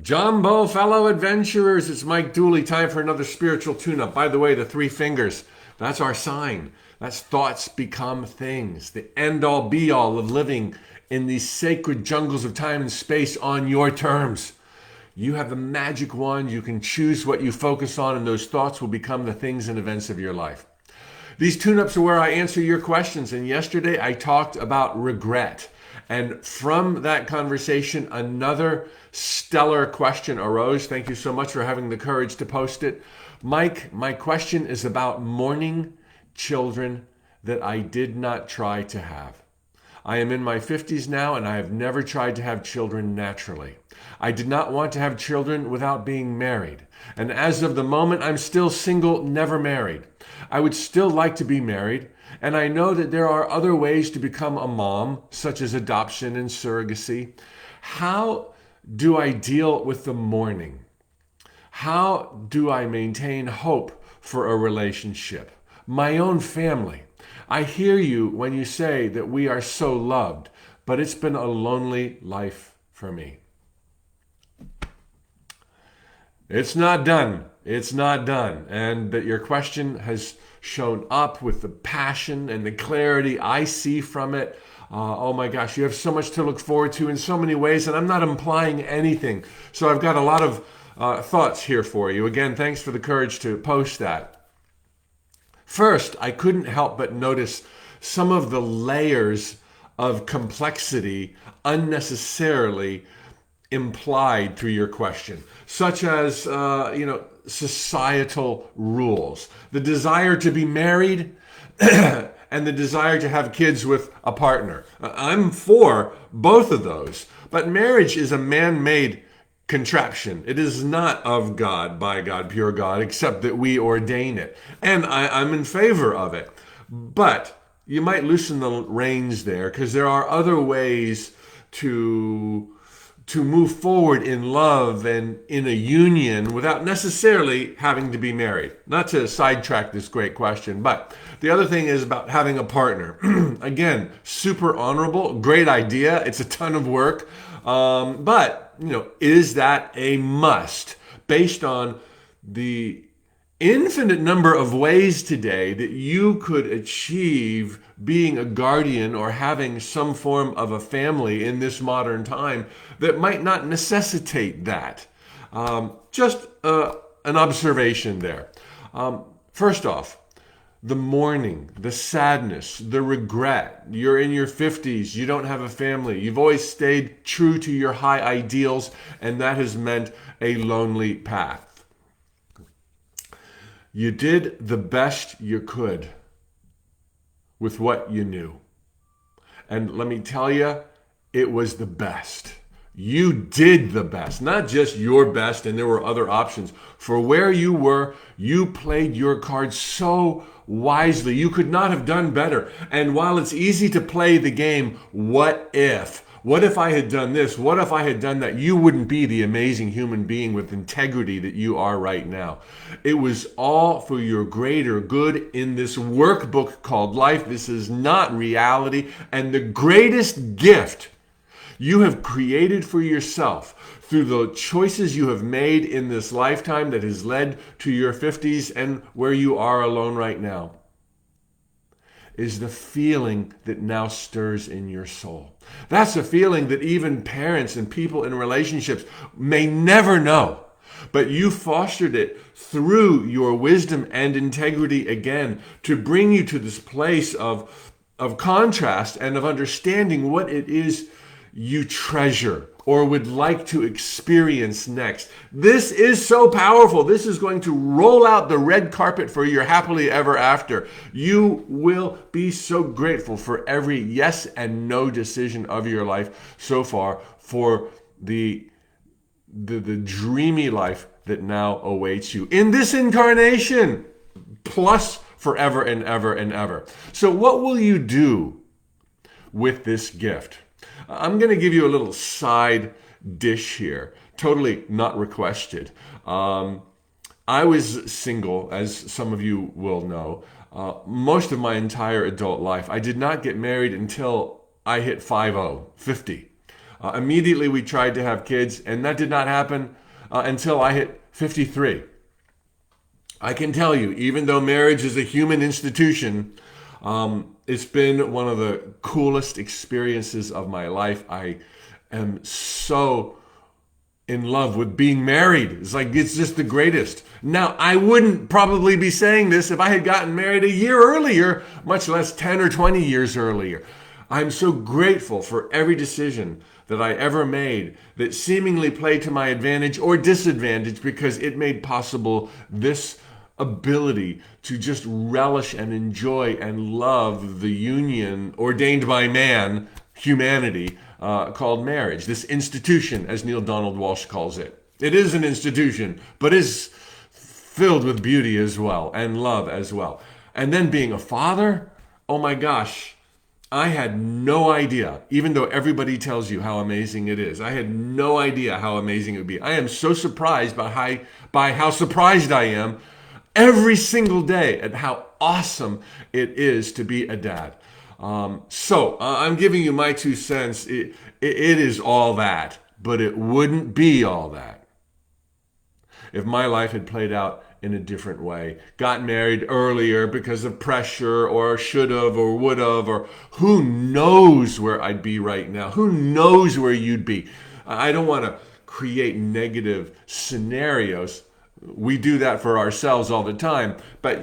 Jumbo, fellow adventurers, it's Mike Dooley. Time for another spiritual tune-up. By the way, the three fingers, that's our sign. That's thoughts become things. The end-all, be-all of living in these sacred jungles of time and space on your terms. You have the magic wand. You can choose what you focus on, and those thoughts will become the things and events of your life. These tune-ups are where I answer your questions. And yesterday I talked about regret. And from that conversation, another stellar question arose. Thank you so much for having the courage to post it. Mike, my question is about mourning children that I did not try to have. I am in my 50s now, and I have never tried to have children naturally. I did not want to have children without being married. And as of the moment, I'm still single, never married. I would still like to be married, and I know that there are other ways to become a mom, such as adoption and surrogacy. How do I deal with the mourning? How do I maintain hope for a relationship? My own family. I hear you when you say that we are so loved, but it's been a lonely life for me. It's not done. It's not done. And that your question has shown up with the passion and the clarity I see from it. Oh my gosh, you have so much to look forward to in so many ways, and I'm not implying anything. So I've got a lot of thoughts here for you. Again, thanks for the courage to post that. First, I couldn't help but notice some of the layers of complexity unnecessarily implied through your question, such as, societal rules, the desire to be married, and the desire to have kids with a partner. I'm for both of those, but marriage is a man-made contraption. It is not of God, by God, pure God, except that we ordain it. And I'm in favor of it. But you might loosen the reins there, because there are other ways to move forward in love and in a union without necessarily having to be married. Not to sidetrack this great question, but the other thing is about having a partner. Again, super honorable, great idea. It's a ton of work. But is that a must based on the infinite number of ways today that you could achieve being a guardian or having some form of a family in this modern time that might not necessitate that? Just an observation there. First off, the mourning, the sadness, the regret. You're in your 50s, you don't have a family. You've always stayed true to your high ideals, and that has meant a lonely path. You did the best you could with what you knew. And let me tell you, it was the best. You did the best, not just your best, and there were other options. For where you were, you played your cards so wisely. You could not have done better. And while it's easy to play the game, what if? What if I had done this? What if I had done that? You wouldn't be the amazing human being with integrity that you are right now. It was all for your greater good in this workbook called life. This is not reality. And the greatest gift you have created for yourself through the choices you have made in this lifetime that has led to your 50s and where you are alone right now is the feeling that now stirs in your soul. That's a feeling that even parents and people in relationships may never know. But you fostered it through your wisdom and integrity again to bring you to this place of contrast and of understanding what it is you treasure or would like to experience next. This is so powerful. This is going to roll out the red carpet for your happily ever after. You will be so grateful for every yes and no decision of your life so far, for the dreamy life that now awaits you in this incarnation, plus forever and ever and ever. So what will you do with this gift? I'm going to give you a little side dish here, totally not requested. I was single, as some of you will know, most of my entire adult life. I did not get married until I hit 50. Immediately we tried to have kids, and that did not happen until I hit 53. I can tell you, even though marriage is a human institution, it's been one of the coolest experiences of my life. I am so in love with being married. It's just the greatest. Now, I wouldn't probably be saying this if I had gotten married a year earlier, much less 10 or 20 years earlier. I'm so grateful for every decision that I ever made that seemingly played to my advantage or disadvantage, because it made possible this ability to just relish and enjoy and love the union ordained by man, humanity, called marriage. This institution, as Neil Donald Walsh calls it. It is an institution, but is filled with beauty as well and love as well. And then being a father, oh my gosh, I had no idea, even though everybody tells you how amazing it is, I had no idea how amazing it would be. I am so surprised by how surprised I am every single day at how awesome it is to be a dad. So I'm giving you my 2 cents. It is all that, but it wouldn't be all that if my life had played out in a different way. Got married earlier because of pressure, or should have, or would have, or who knows where I'd be right now. Who knows where you'd be. I don't want to create negative scenarios. We do that for ourselves all the time, but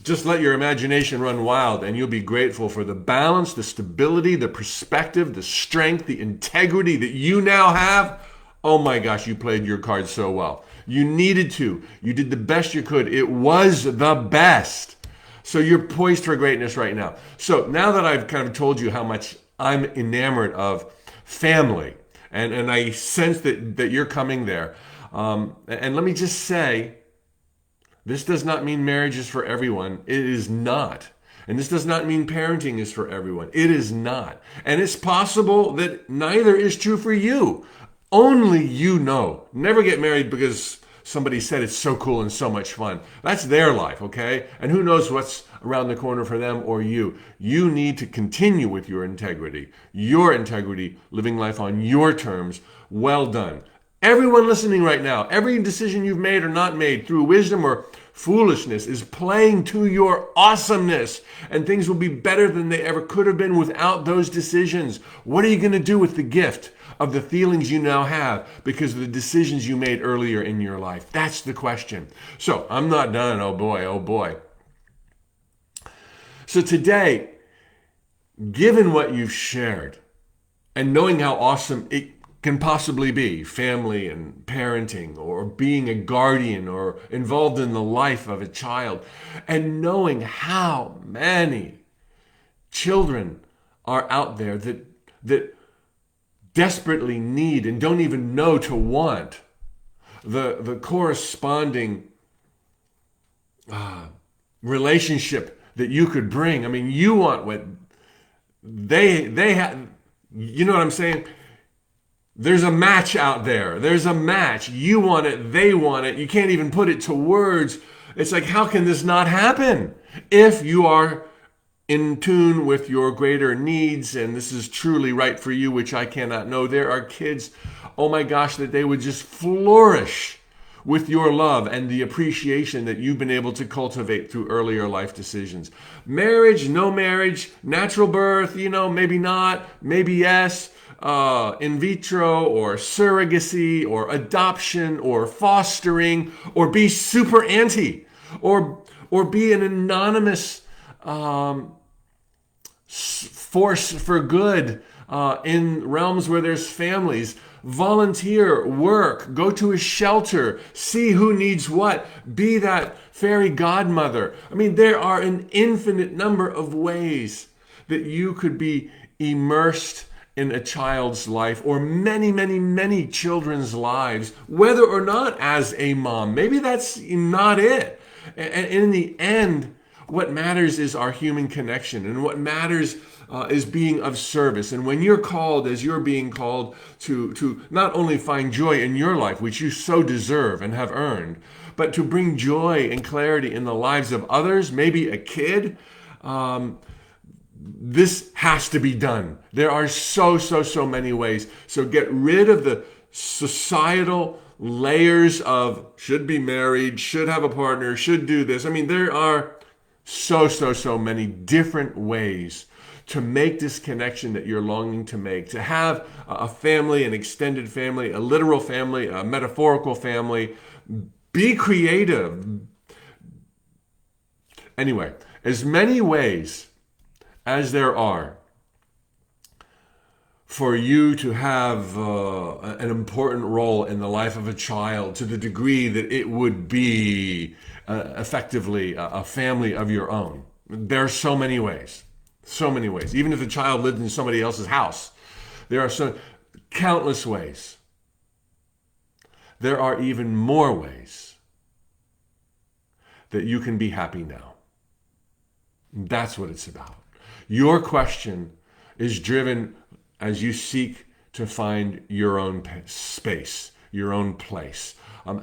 just let your imagination run wild, and you'll be grateful for the balance, the stability, the perspective, the strength, the integrity that you now have. Oh my gosh, you played your cards so well. You needed to. You did the best you could. It was the best. So you're poised for greatness right now. So now that I've kind of told you how much I'm enamored of family, and I sense that you're coming there, and let me just say, this does not mean marriage is for everyone. It is not. And this does not mean parenting is for everyone. It is not. And it's possible that neither is true for you. Only you know. Never get married because somebody said it's so cool and so much fun. That's their life, okay? And who knows what's around the corner for them or you. You need to continue with your integrity, living life on your terms. Well done. Everyone listening right now, every decision you've made or not made through wisdom or foolishness is playing to your awesomeness, and things will be better than they ever could have been without those decisions. What are you going to do with the gift of the feelings you now have because of the decisions you made earlier in your life? That's the question. So I'm not done. Oh boy, oh boy. So today, given what you've shared and knowing how awesome it can possibly be, family and parenting, or being a guardian, or involved in the life of a child, and knowing how many children are out there that desperately need and don't even know to want the corresponding relationship that you could bring. I mean, you want what they have. You know what I'm saying? There's a match out there. There's a match. You want it. They want it. You can't even put it to words. It's like, how can this not happen? If you are in tune with your greater needs, and this is truly right for you, which I cannot know, there are kids, oh my gosh, that they would just flourish with your love and the appreciation that you've been able to cultivate through earlier life decisions. Marriage, no marriage, natural birth, maybe not, maybe yes. In vitro or surrogacy or adoption or fostering, or be super anti, or be an anonymous force for good in realms where there's families. Volunteer, work, go to a shelter, see who needs what, be that fairy godmother. I mean, there are an infinite number of ways that you could be immersed in a child's life, or many, many, many children's lives, whether or not as a mom. Maybe that's not it. And in the end, what matters is our human connection, and what matters is being of service. And when you're called, as you're being called, to not only find joy in your life, which you so deserve and have earned, but to bring joy and clarity in the lives of others, maybe a kid, this has to be done. There are so many ways. So get rid of the societal layers of should be married, should have a partner, should do this. I mean, there are so many different ways to make this connection that you're longing to make, to have a family, an extended family, a literal family, a metaphorical family. Be creative. Anyway, as many ways as there are for you to have an important role in the life of a child to the degree that it would be effectively a family of your own. There are so many ways. So many ways. Even if the child lived in somebody else's house, there are so countless ways. There are even more ways that you can be happy now. That's what it's about. Your question is driven as you seek to find your own space, your own place.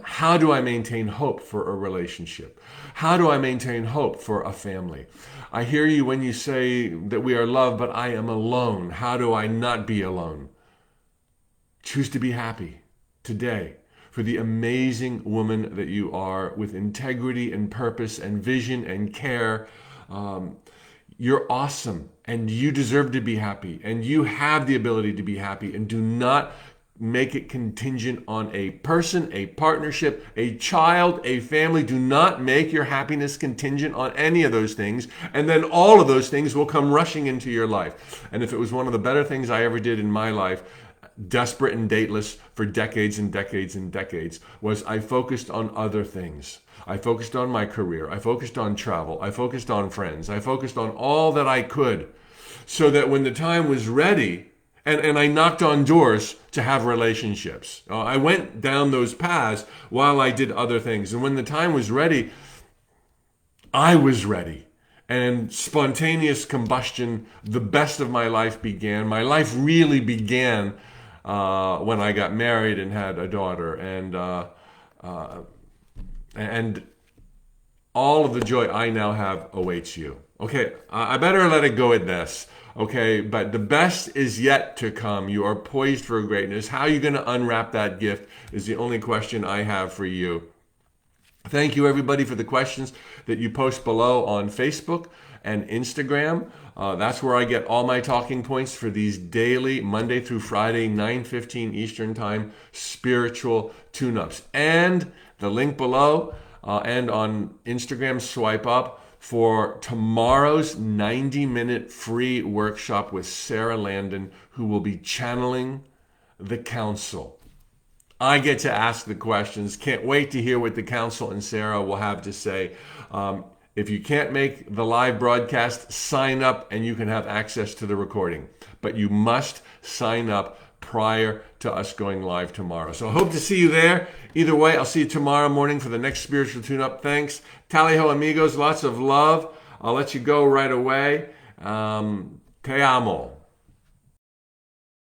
How do I maintain hope for a relationship? How do I maintain hope for a family? I hear you when you say that we are loved, but I am alone. How do I not be alone? Choose to be happy today for the amazing woman that you are, with integrity and purpose and vision and care. You're awesome, and you deserve to be happy, and you have the ability to be happy, and do not make it contingent on a person, a partnership, a child, a family. Do not make your happiness contingent on any of those things, and then all of those things will come rushing into your life. And if it was one of the better things I ever did in my life, desperate and dateless for decades and decades and decades, was I focused on other things. I focused on my career. I focused on travel. I focused on friends. I focused on all that I could, so that when the time was ready, and I knocked on doors to have relationships. I went down those paths while I did other things. And when the time was ready, I was ready. And spontaneous combustion, the best of my life began. My life really began when I got married and had a daughter. And all of the joy I now have awaits you. Okay, I better let it go at this. Okay, but the best is yet to come. You are poised for greatness. How are you going to unwrap that gift is the only question I have for you. Thank you, everybody, for the questions that you post below on Facebook and Instagram. That's where I get all my talking points for these daily, Monday through Friday, 9:15 Eastern Time, spiritual tune-ups. And the link below and on Instagram, swipe up for tomorrow's 90-minute free workshop with Sarah Landon, who will be channeling the council. I get to ask the questions. Can't wait to hear what the council and Sarah will have to say. If you can't make the live broadcast, sign up and you can have access to the recording. But you must sign up prior to us going live tomorrow. So I hope to see you there. Either way, I'll see you tomorrow morning for the next spiritual tune-up. Thanks. Tally-ho, amigos. Lots of love. I'll let you go right away. Te amo.